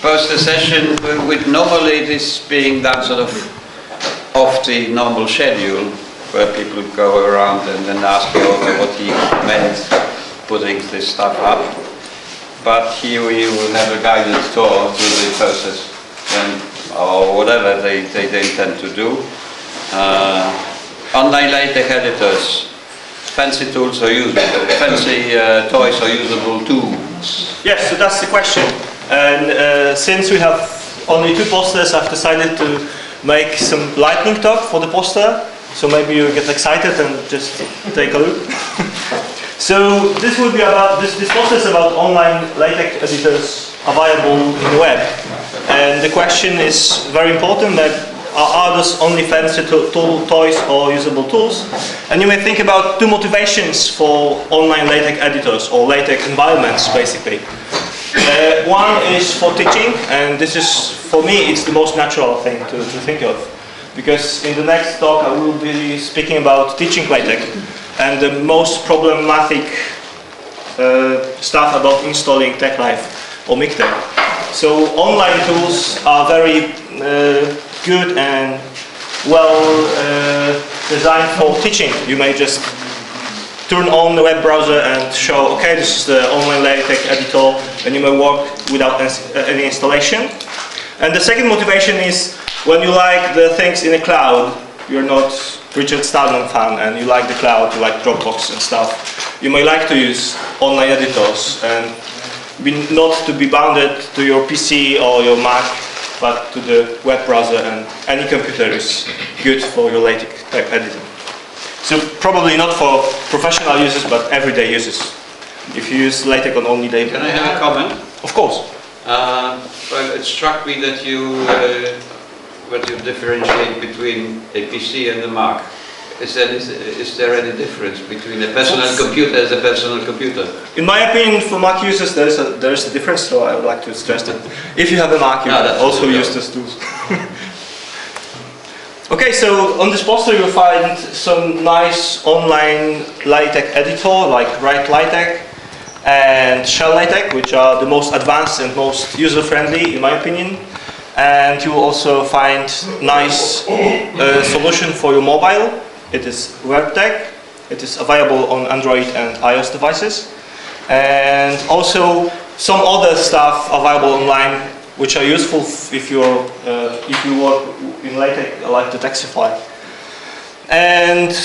poster session with normally this being that sort of off the normal schedule where people go around and then ask you what he meant putting this stuff up. But here we will have a guided tour through the process and, or whatever they intend to do. Online LaTeX editors, fancy tools or usable, fancy toys or usable tools? Yes, so that's the question. And since we have only 2 posters, I've decided to make some lightning talk for the poster. So maybe you get excited and just take a look. So this will be about, this poster is about online LaTeX editors available in the web. And the question is very important, that are those only fancy toys or usable tools? And you may think about 2 motivations for online LaTeX editors or LaTeX environments, basically. One is for teaching, and this is, for me, it's the most natural thing to think of. Because in the next talk I will be speaking about teaching LaTeX and the most problematic stuff about installing TechLive or MikTeX. So online tools are very good and well designed for teaching. You may just turn on the web browser and show, okay, this is the online LaTeX editor, and you may work without any installation. And the second motivation is when you like the things in the cloud. You're not Richard Stallman fan and you like the cloud, you like Dropbox and stuff. You may like to use online editors and not to be bounded to your PC or your Mac, but to the web browser, and any computer is good for your LaTeX editing. So probably not for professional users, but everyday users. If you use LaTeX on only day. Can I have a comment? Of course. Well, it struck me that you differentiate between a PC and a Mac. Is there any difference between a personal computer and a personal computer? In my opinion, for Mac users, there is a difference. So I would like to stress that if you have a Mac, you can also use these tools. Okay, so on this poster you'll find some nice online LaTeX editor like Write LaTeX and Shell LaTeX, which are the most advanced and most user-friendly in my opinion. And you will also find nice solution for your mobile. It is WebTeX. It is available on Android and iOS devices. And also some other stuff available online which are useful if you work in LaTeX like the Texify. And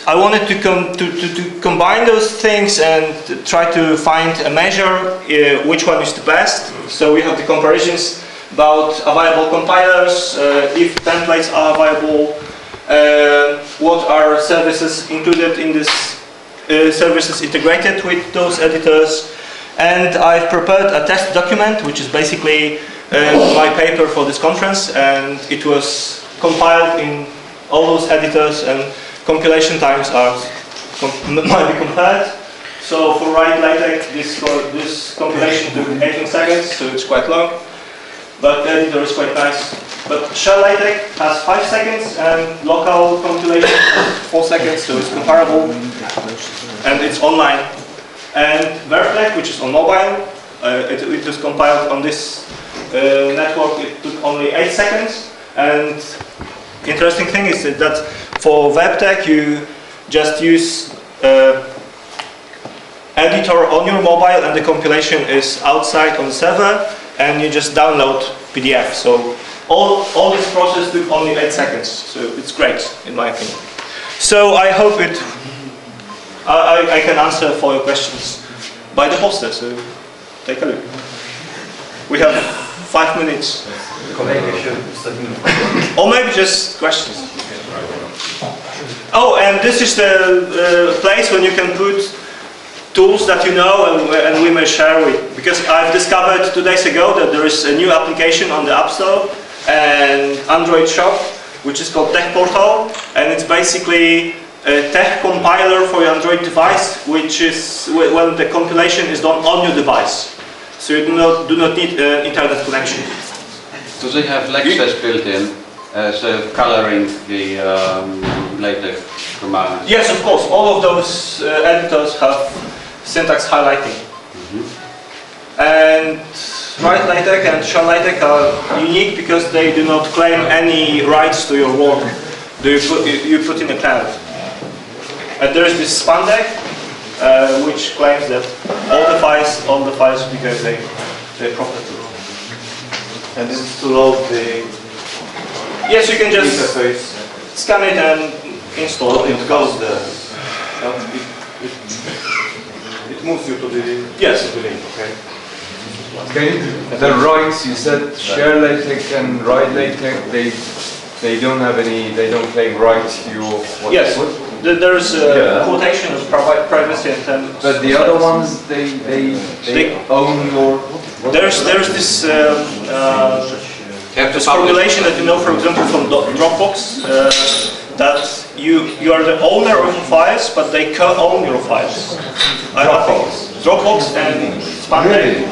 I wanted to combine those things and try to find a measure which one is the best. So we have the comparisons about available compilers, if templates are available, what are services included in this services integrated with those editors. And I've prepared a test document which is basically my paper for this conference, and it was compiled in all those editors, and compilation times might be compared. So for Write LaTeX, this compilation took 18 seconds, so it's quite long. But the editor is quite nice. But Shell LaTeX has 5 seconds and local compilation has 4 seconds, so it's comparable. And it's online. And WebTeX, which is on mobile, it was compiled on this network. It took only 8 seconds. And interesting thing is that for WebTeX, you just use editor on your mobile, and the compilation is outside on the server, and you just download PDF. So all this process took only 8 seconds. So it's great, in my opinion. So I hope I can answer for your questions by the poster. So take a look. We have 5 minutes. Or maybe just questions. Oh, and this is the place when you can put tools that you know and we may share with. Because I've discovered 2 days ago that there is a new application on the App Store and Android shop, which is called Tech Portal, and it's basically a tech compiler for your Android device, which is when the compilation is done on your device. So you do not need an internet connection. Do they have LaTeX built in, so coloring the LaTeX commands? Yes, of course. All of those editors have syntax highlighting. And Write LaTeX and shell LaTeX are unique because they do not claim any rights to your work. You put in a cloud. And there is this spandex, which claims that all the files because they're property. And this is to load the Yes, you can just interface. scan it and install So it. it goes there. It moves you to the Yes. to the link. Okay. Okay, the rights, you said share LaTeX and write LaTeX, they don't have any, they don't claim rights to your what? Yes, what? there's a Yeah. quotation of privacy and terms. But the other ones, they own your... what? There's this You have to this publish. formulation that you know, for example, from Dropbox, that you are the owner of the files, but they co-own your files. Dropbox and Spandex.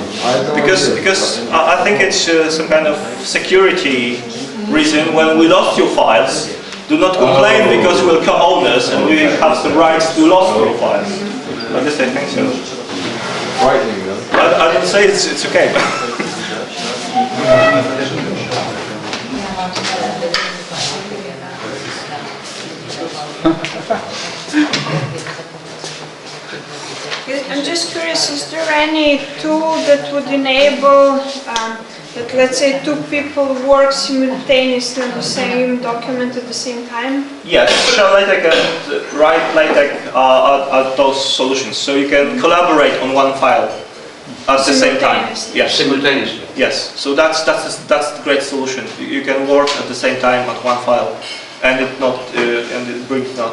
Because I think it's some kind of security reason. When we lost your files, do not complain because we're co-owners and we have some rights to lost your files. At least I think so. Writing them. I don't say it's okay. I'm just curious, is there any tool that would enable that, let's say, two people work simultaneously on the same document at the same time? Yes, shell LaTeX and write LaTeX are those solutions. So you can collaborate on one file at the same time. Simultaneously. Yes. Simultaneously. Yes. So that's the great solution. You can work at the same time at one file, and it brings not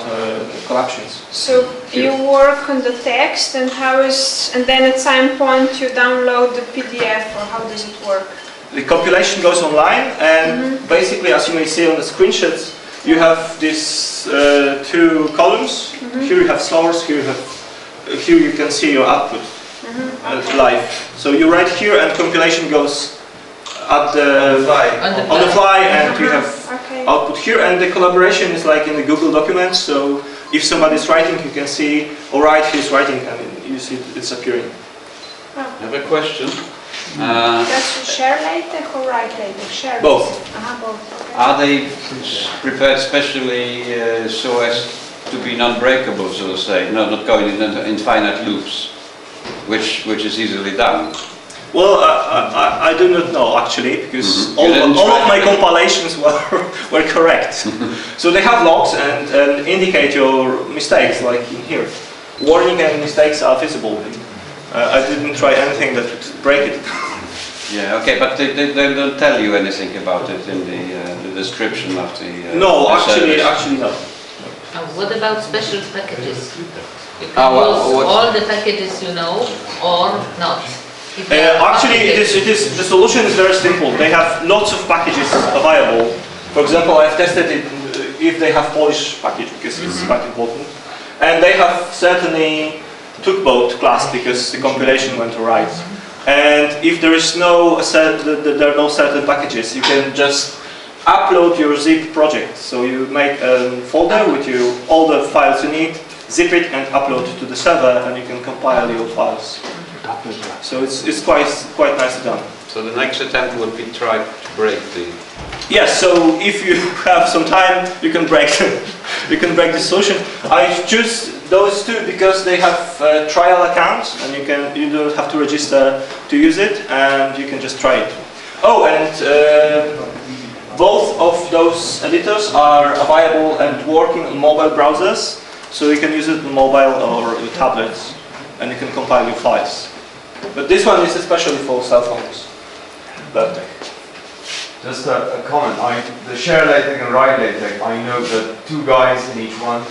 collapsions. So you work on the text, and and then at some point you download the PDF, or how does it work? The compilation goes online, and basically, as you may see on the screenshots, you have these two columns. Here you have source. Here you can see your output live. So you write here, and compilation goes at on the fly, and you have Okay. output here. And the collaboration is like in the Google documents. So if somebody's writing, you can see, all right, he's writing, and you see it's appearing. I have a question. That's share LaTeX or write LaTeX? Share. Both. Both. Okay. Are they prepared specially so as to be non-breakable, so to say, not going into infinite loops, which is easily done? Well, I do not know actually, because all of my compilations were correct. So they have logs and indicate your mistakes, like in here. Warning and mistakes are visible. I didn't try anything that would break it. Yeah, okay, but they don't tell you anything about it in the description of the No, the actually service. no. What about special packages? You can Ah, well, use what- all the packages you know or not. If they are Actually, packages- the solution is very simple. They have lots of packages available. For example, I've tested it if they have Polish package, because it's quite important. And they have certainly tugboat class because the compilation went right. And if there is there are no certain packages, you can just upload your zip project. So you make a folder with all the files you need, zip it and upload to the server, and you can compile your files. So it's quite nicely done. So the next attempt would be try to break the... Yes, so if you have some time, you can break the solution. I choose those two because they have trial accounts, and you don't have to register to use it, and you can just try it. Oh, and both of those editors are available and working on mobile browsers, so you can use it on mobile or tablets, and you can compile your files. But this one is especially for cell phones. But Just a comment. The share LaTeX and write LaTeX, I know that two guys in each one.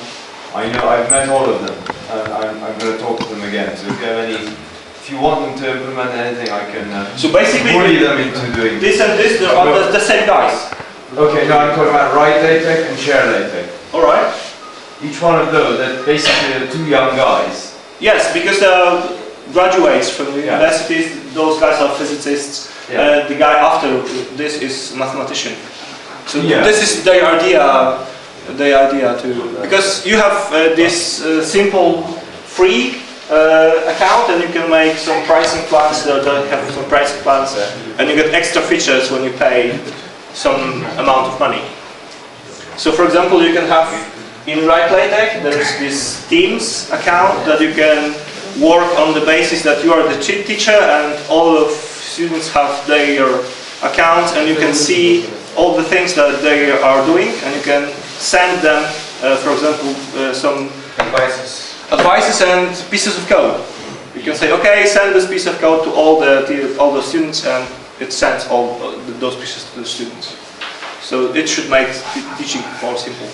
I've met all of them, and I'm going to talk to them again. So if you want them to implement anything, I can so basically, bully them into doing this and this are the same guys. Okay, no, I'm talking about write LaTeX and share LaTeX. All right. Each one of those, they're basically two young guys. Yes, because they're graduates from the universities. Those guys are physicists. Yeah. The guy after this is mathematician. So Yeah. this is their idea to, because you have this simple free account, and you can make some pricing plans. They have some pricing plans, and you get extra features when you pay some amount of money. So, for example, you can have in LaTeX there is this Teams account that you can work on the basis that you are the teacher, and all of students have their accounts, and you can see all the things that they are doing, and you can send them, for example, some advices and pieces of code. You can say, okay, send this piece of code to all the students, and it sends all those pieces to the students. So it should make teaching more simple.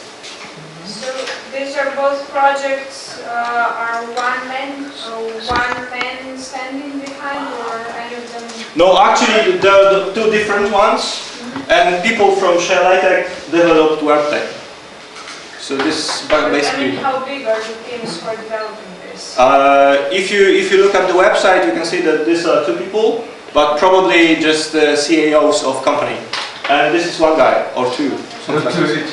So these are both projects are one man standing behind, or any of them? No, actually, there are the two different ones, and people from LaTeX developed WebTech. So this basically. I mean, how big are the teams for developing this? If you look at the website, you can see that these are two people, but probably just the CEOs of company. And this is one guy or two.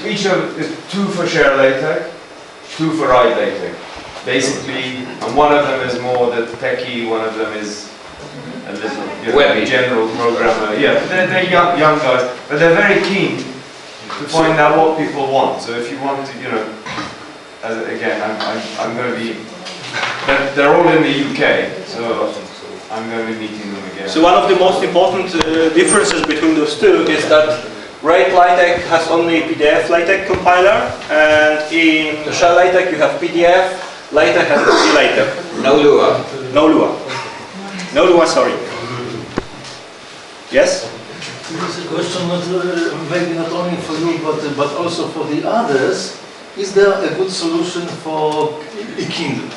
Each of two for share LaTeX, two for write LaTeX. Basically, and one of them is more the techie, one of them is a little general programmer. Yeah, they're young guys, but they're very keen to find out what people want. So if you want to, again, I'm going to be. They're all in the UK, so I'm going to be meeting them again. So one of the most important differences between those two is that LaTeX has only PDF LaTeX compiler, and in Shell LaTeX you have PDF, LaTeX has C LaTeX. No Lua. No Lua. No Lua, sorry. Yes? This is a question maybe not only for you but also for the others. Is there a good solution for e-Kindle?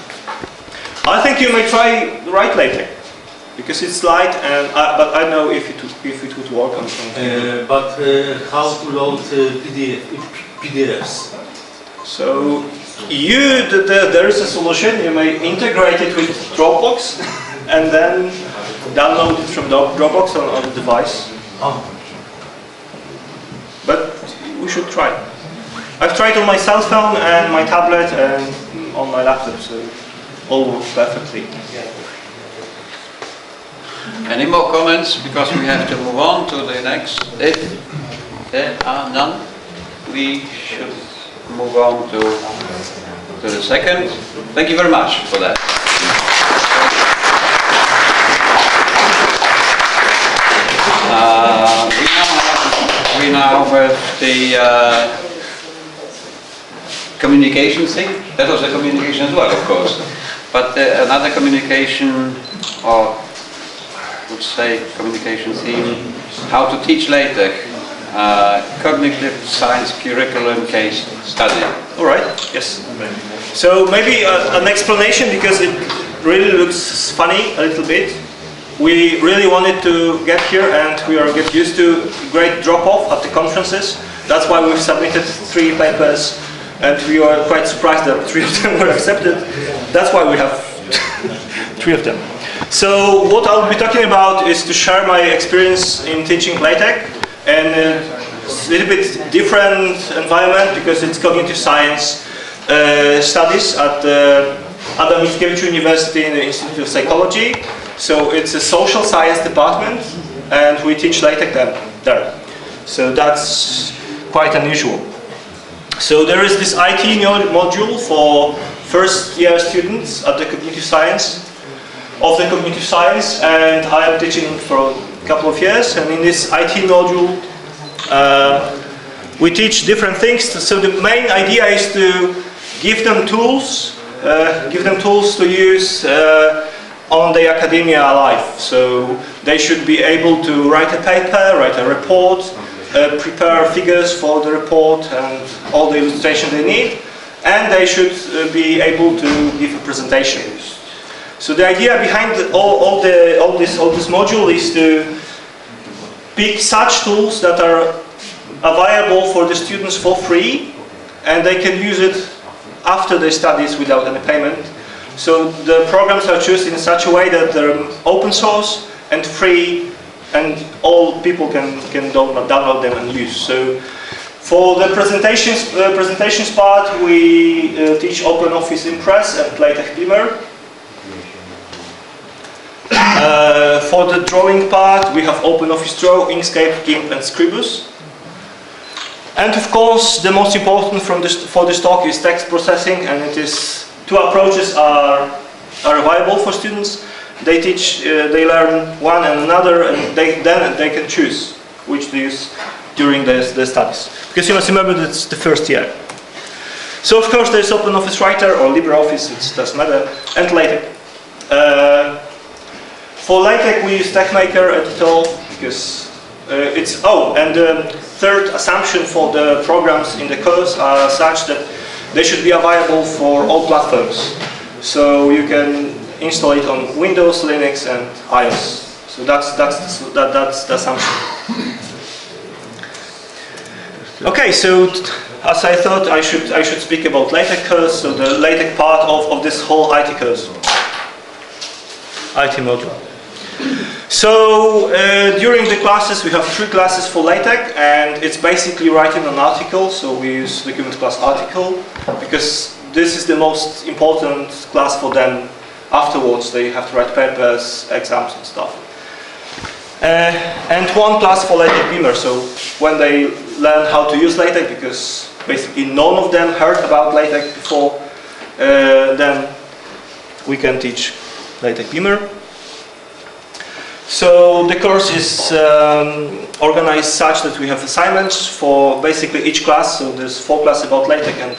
I think you may try write LaTeX, because it's light, and but I don't know if it would work on something. But how to load PDFs? So there is a solution. You may integrate it with Dropbox and then download it from Dropbox on the device. Oh. But we should try. I've tried on my cell phone and my tablet and on my laptop, so all works perfectly. Any more comments? Because we have to move on to the next. If there are none, we should move on to the second. Thank you very much for that. We now have the communication thing. That was a communication as well, of course. But another communication, or would say communication theme, how to teach LaTeX, cognitive science curriculum case study. All right. Yes. So maybe an explanation, because it really looks funny a little bit. We really wanted to get here, and we are get used to great drop-off at the conferences. That's why we've submitted 3 papers, and we are quite surprised that 3 of them were accepted. That's why we have 3 of them. So what I'll be talking about is to share my experience in teaching LaTeX, and it's a little bit different environment because it's cognitive science studies at Adam Mickiewicz University in the Institute of Psychology. So it's a social science department, and we teach LaTeX there. So that's quite unusual. So there is this IT module for first-year students at the cognitive science, and I am teaching for a couple of years. And in this IT module, we teach different things. So the main idea is to give them tools to use on the academia life. So they should be able to write a paper, write a report, prepare figures for the report and all the illustration they need, and they should be able to give a presentation. So the idea behind all this module is to pick such tools that are available for the students for free, and they can use it after their studies without any payment. So the programs are chosen in such a way that they're open source and free, and all people can download them and use. So for the presentations part, we teach OpenOffice Impress and LaTeX Beamer. For the drawing part, we have OpenOffice Draw, Inkscape, GIMP, and Scribus. And of course, the most important for this talk is text processing, and it is two approaches are available for students. They learn one and another, and then they can choose which to use during their studies. Because you must remember that it's the first year. So of course there's OpenOffice Writer or LibreOffice, it doesn't matter, and LaTeX. For LaTeX we use TechMaker, Edytory, because it's, and the third assumption for the programs in the course are such that they should be available for all platforms. So you can install it on Windows, Linux, and iOS. So that's the assumption. Okay, so as I thought, I should speak about LaTeX course, so the LaTeX part of this whole IT course, IT module. So during the classes, we have 3 classes for LaTeX, and it's basically writing an article. So we use document class article because this is the most important class for them. Afterwards, they have to write papers, exams, and stuff. And 1 class for LaTeX Beamer. So when they learn how to use LaTeX, because basically none of them heard about LaTeX before, then we can teach LaTeX Beamer. So the course is organized such that we have assignments for basically each class. So there's 4 classes about LaTeX, and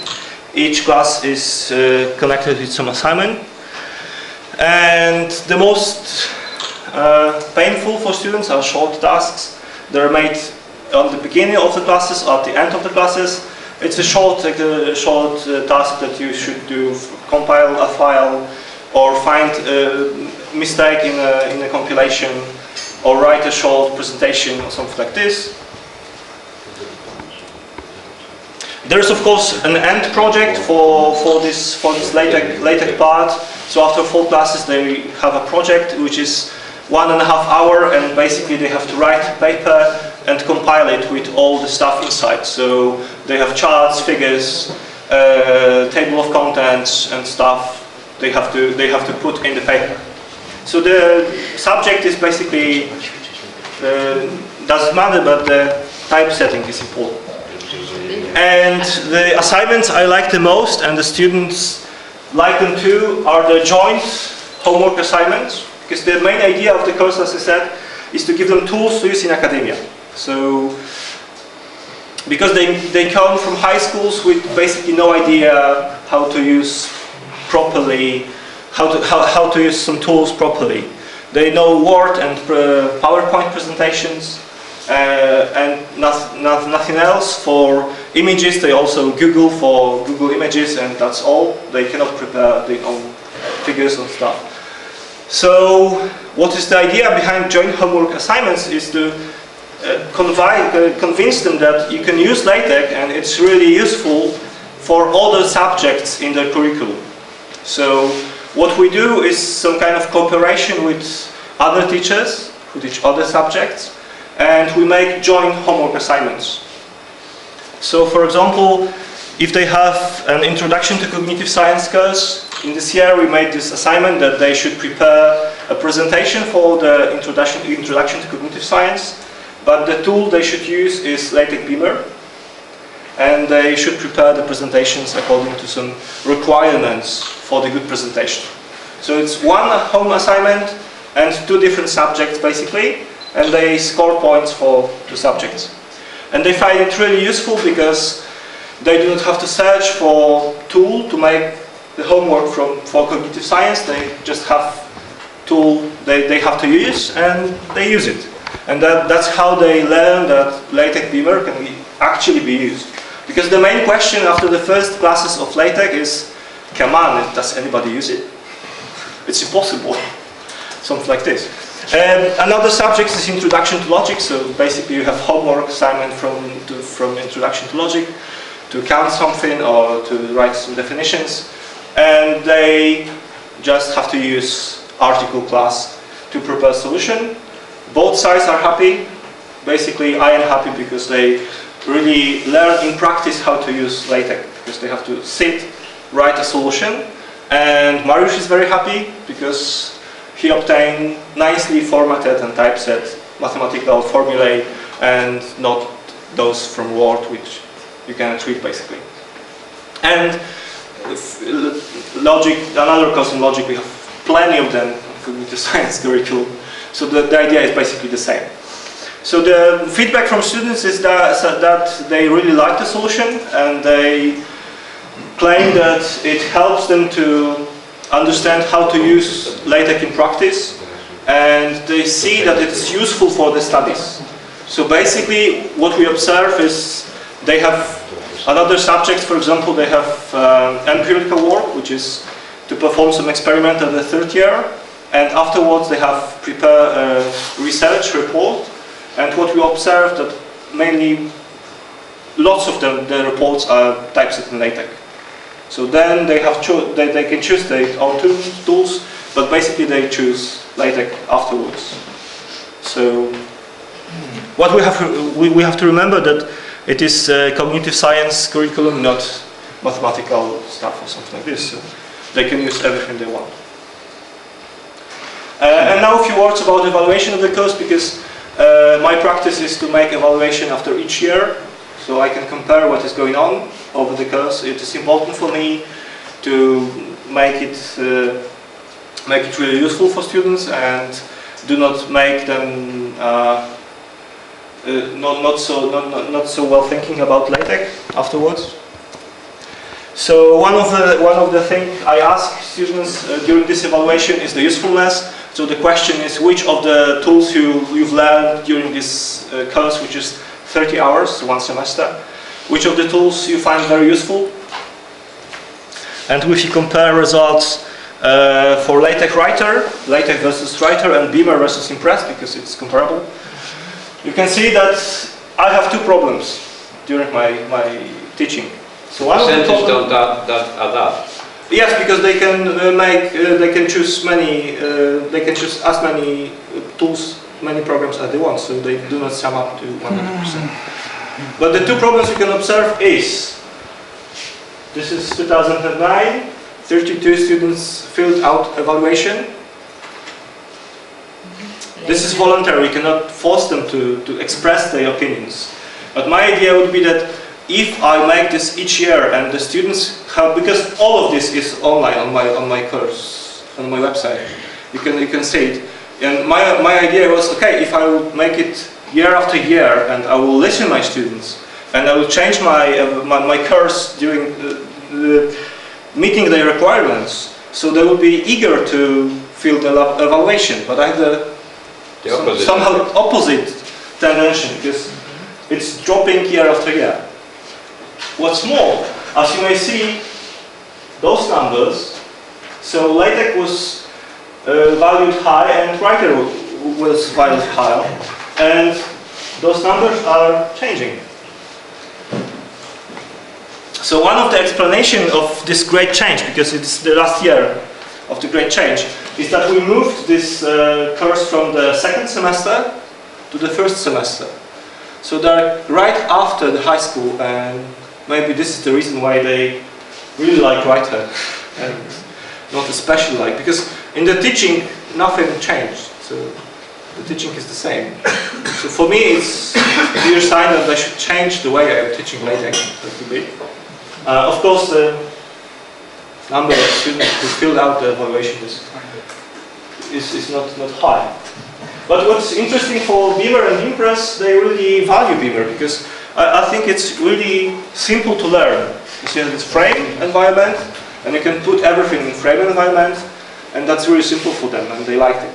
each class is connected with some assignment. And the most painful for students are short tasks. They're made on the beginning of the classes or at the end of the classes. It's a short task that you should do: compile a file, or find a mistake in a compilation, or write a short presentation or something like this. There's of course an end project for this LaTeX part. So after 4 classes, they have a project which is 1.5 hours, and basically they have to write a paper and compile it with all the stuff inside. So they have charts, figures, table of contents, and stuff. They have to put in the paper. So the subject is basically doesn't matter, but the typesetting is important. And the assignments I like the most, and the students like them too, are the joint homework assignments. Because the main idea of the course, as I said, is to give them tools to use in academia. So, because they come from high schools with basically no idea how to use properly, how to use some tools properly. They know Word and PowerPoint presentations, and nothing else. For images, they also Google for Google Images, and that's all. They cannot prepare their own figures and stuff. So, what is the idea behind joint homework assignments is to convince them that you can use LaTeX and it's really useful for other subjects in the curriculum. So, what we do is some kind of cooperation with other teachers who teach other subjects, and we make joint homework assignments. So, for example, if they have an introduction to cognitive science course, in this year we made this assignment that they should prepare a presentation for the introduction to cognitive science, but the tool they should use is LaTeX Beamer, and they should prepare the presentations according to some requirements for the good presentation. So it's 1 home assignment and 2 different subjects basically, and they score points for 2 subjects. And they find it really useful because they do not have to search for tool to make the homework for cognitive science. They just have tool they have to use, and they use it. And that's how they learn that LaTeX Beamer can actually be used. Because the main question after the first classes of LaTeX is, come on, does anybody use it? It's impossible. Something like this. Another subject is Introduction to Logic. So basically you have homework assignment from Introduction to Logic to count something or to write some definitions. And they just have to use article class to prepare a solution. Both sides are happy. Basically, I am happy because they really learn in practice how to use LaTeX, because they have to sit, write a solution. And Mariusz is very happy because he obtained nicely formatted and typeset mathematical formulae and not those from Word, which you cannot read basically. And logic, another course in logic, we have plenty of them, cognitive science curriculum. So the idea is basically the same. So the feedback from students is that they really like the solution, and they claim that it helps them to understand how to use LaTeX in practice, and they see that it's useful for the studies. So basically what we observe is they have another subjects, for example, they have empirical work, which is to perform some experiment at the third year, and afterwards they have prepare a research report. And what we observe that mainly lots of the reports are typeset in LaTeX. So then they have they can choose their own tools, but basically they choose LaTeX afterwards. So what we have to remember that it is cognitive science curriculum, not mathematical stuff or something like this. So they can use everything they want. And now a few words about evaluation of the course, because my practice is to make evaluation after each year, so I can compare what is going on over the course. It is important for me to make it really useful for students and do not make them not so well thinking about LaTeX afterwards. So one of the things I ask students during this evaluation is the usefulness. So the question is, which of the tools you've learned during this course, which is 30 hours, one semester, which of the tools you find very useful? And if you compare results for LaTeX Writer, LaTeX versus Writer, and Beamer versus Impress, because it's comparable, you can see that I have two problems during my teaching. So one percentage don't add up. Yes, because they can they can choose as many tools, many programs as they want, so they do not sum up to 100%. But the two problems you can observe is, this is 2009, 32 students filled out evaluation. This is voluntary, we cannot force them to express their opinions. But my idea would be that if I make this each year and the students have, because all of this is online on my course, on my website, you can see it. And my idea was, okay, if I would make it year after year and I will listen to my students and I will change my course during meeting their requirements, so they will be eager to fill the evaluation. But I have the somehow opposite tendency, because it's dropping year after year. What's more, as you may see, those numbers, so LaTeX was valued high and Writer was valued high, and those numbers are changing. So one of the explanations of this great change, because it's the last year of the great change, is that we moved this course from the second semester to the first semester. So they're right after the high school, and maybe this is the reason why they really like Writer and not especially like, because in the teaching nothing changed, so the teaching is the same. So for me it's a clear sign that I should change the way I'm teaching LaTeX a little bit. Of course the number of students who filled out the evaluation is not high. But what's interesting for Beamer and Impress, they really value Beamer, because I think it's really simple to learn. You see this frame environment, and you can put everything in frame environment, and that's really simple for them, and they liked it.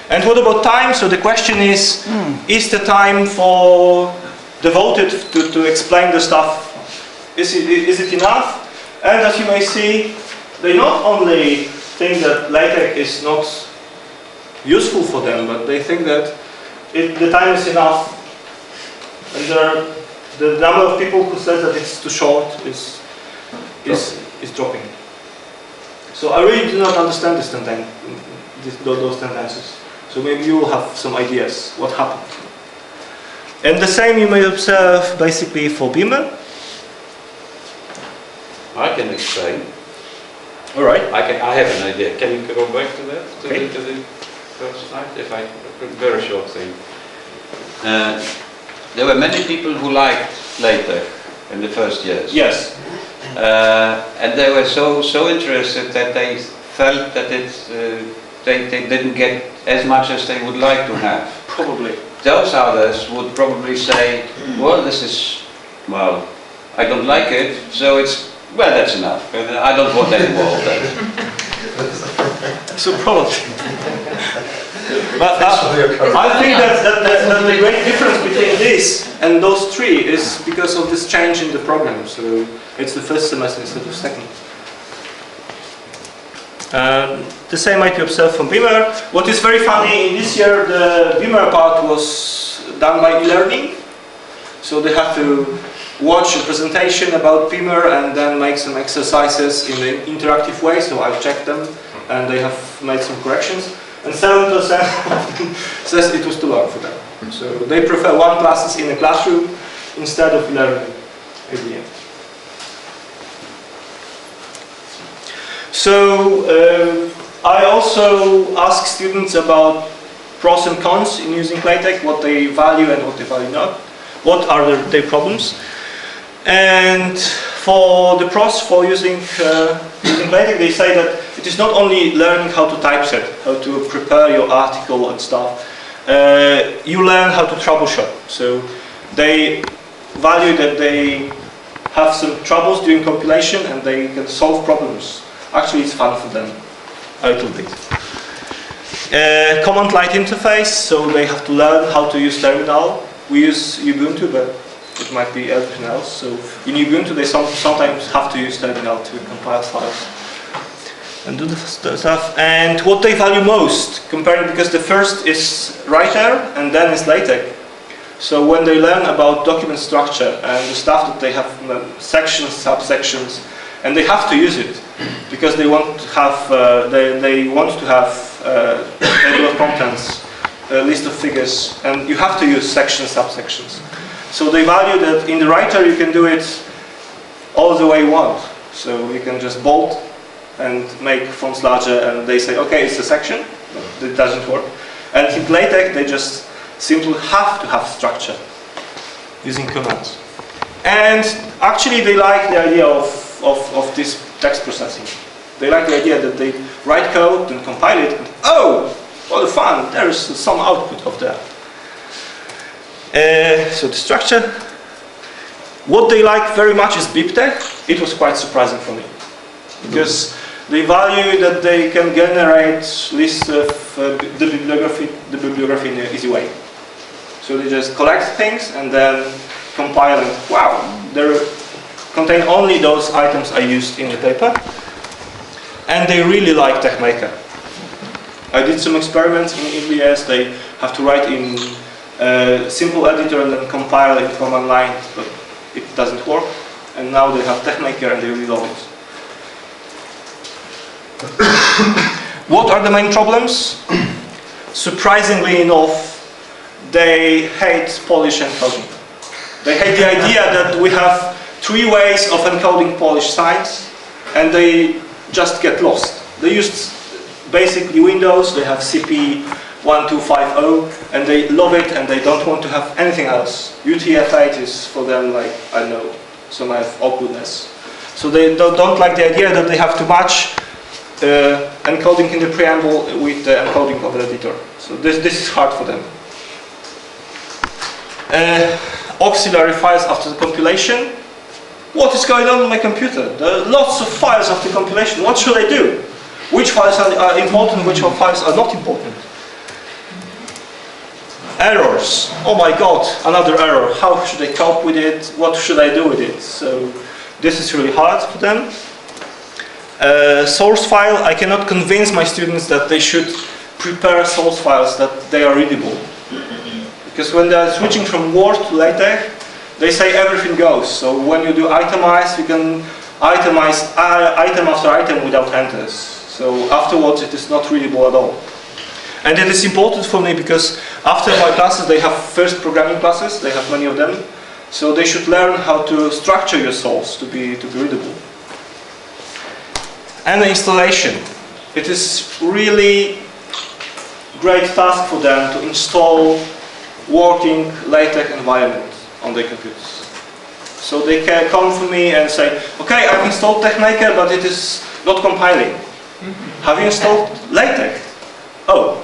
And what about time? So the question is the time devoted to explain the stuff, is it enough? And as you may see, they not only think that LaTeX is not useful for them, but they think that the time is enough. And the number of people who says that it's too short is dropping. So I really do not understand those tendencies. So maybe you will have some ideas what happened. And the same you may observe basically for Beamer. I can explain. All right. I have an idea. Can you go back to that? Okay. To the first slide? If I, very short thing. There were many people who liked LaTeX in the first years. Yes. And they were so interested that they felt that they didn't get as much as they would like to have. Probably. Those others would probably say, well, this is, well, I don't like it, so it's, well, that's enough. I don't want any more of that. So probably. But I think that the great difference between this and those three is because of this change in the program. So it's the first semester instead of second. The same might be observed from Beamer. What is very funny, in this year the Beamer part was done by e-learning. So they have to watch a presentation about Beamer and then make some exercises in an interactive way. So I've checked them and they have made some corrections. And 7% says it was too long for them. So they prefer one classes in a classroom instead of e-learning at the end. So I also ask students about pros and cons in using LaTeX, what they value and what they value not, what are their problems. And for the pros for using LaTeX, they say that it is not only learning how to typeset, how to prepare your article and stuff, you learn how to troubleshoot. So they value that they have some troubles during compilation and they can solve problems. Actually, it's fun for them, a little bit. Command line interface, so they have to learn how to use terminal. We use Ubuntu, but it might be everything else. So in Ubuntu, they sometimes have to use terminal to compile files and do the stuff. And what they value most, comparing, because the first is writer and then is LaTeX. So when they learn about document structure and the stuff that they have sections, subsections, and they have to use it because they want to have table of contents, a list of figures, and you have to use sections, subsections. So they value that in the writer you can do it all the way you want. So you can just bold and make fonts larger, and they say, okay, it's a section, but it doesn't work. And in LaTeX they just simply have to have structure using commands. And actually they like the idea of this text processing. They like the idea that they write code and compile it, and oh, what fun, there is some output of that. So the structure. What they like very much is BibTeX. It was quite surprising for me, because they value that they can generate lists of the bibliography in an easy way. So they just collect things and then compile and wow, they contain only those items I used in the paper. And they really like TechMaker. I did some experiments in EBS. They have to write in simple editor and then compile in command line, but it doesn't work. And now they have TechMaker and they really love it. What are the main problems? Surprisingly enough, they hate Polish encoding. They hate the idea that we have 3 ways of encoding Polish signs, and they just get lost. They used basically Windows, they have CP 1250, and they love it, and they don't want to have anything else. UTF-8 is for them like, I don't know, some kind of awkwardness. So they don't like the idea that they have to match encoding in the preamble with the encoding of the editor. So this is hard for them. Auxiliary files after the compilation. What is going on my computer? There are lots of files after compilation. What should I do? Which files are important, which files are not important? Errors. Oh my god, another error. How should I cope with it? What should I do with it? So this is really hard for them. Source file. I cannot convince my students that they should prepare source files that they are readable. Because when they are switching from Word to LaTeX, they say everything goes. So when you do itemize, you can itemize item after item without enters. So afterwards, it is not readable at all. And it is important for me because after my classes, they have first programming classes. They have many of them. So they should learn how to structure your source to be readable. and the installation. It is really great task for them to install working LaTeX environment on their computers. So they can come to me and say, okay, I've installed TechMaker, but it is not compiling. Have you installed LaTeX? Oh,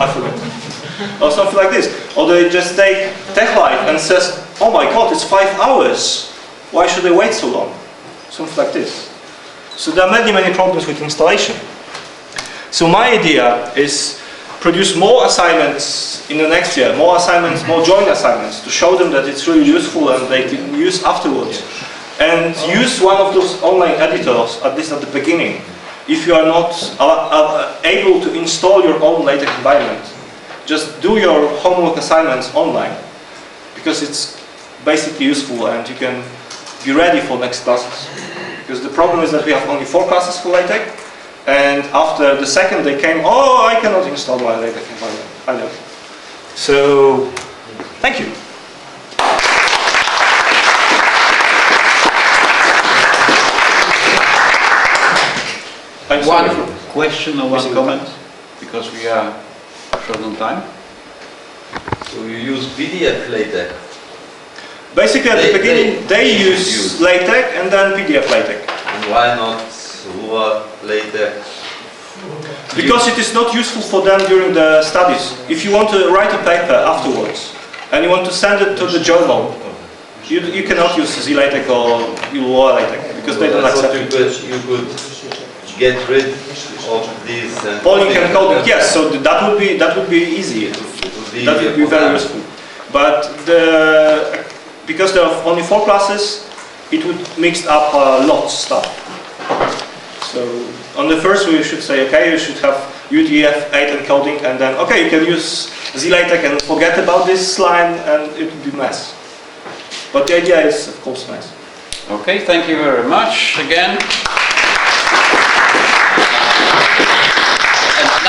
I forgot. Or something like this. Or they just take TechLive and says, oh my god, it's 5 hours. Why should I wait so long? Something like this. So there are many problems with installation. So my idea is produce more assignments in the next year, more assignments, more joint assignments, to show them that it's really useful and they can use afterwards. And use one of those online editors, at least at the beginning, if you are not able to install your own LaTeX environment. Just do your homework assignments online, because it's basically useful and you can be ready for next classes. Because the problem is that we have only 4 classes for LaTeX, and after the second they came, oh, I cannot install my LaTeX environment. I know. So, thank you. One question or one comment, because we are short on time. So you use PDF LaTeX? Basically at the beginning they use LaTeX and then PDF LaTeX. And why not raw LaTeX? Because it is not useful for them during the studies. If you want to write a paper afterwards and you want to send it to the journal, you cannot use ZLaTeX or raw LaTeX because they don't accept it. You could get rid of this. Polling and coding, yes. So that would be easy. That would be very useful. But because there are only 4 classes, it would mix up lots of stuff. So on the first we should say, okay, you should have UTF-8 encoding, and then okay, you can use ZLaTeX and forget about this line, and it would be a mess. But the idea is, of course, nice. Okay, thank you very much again.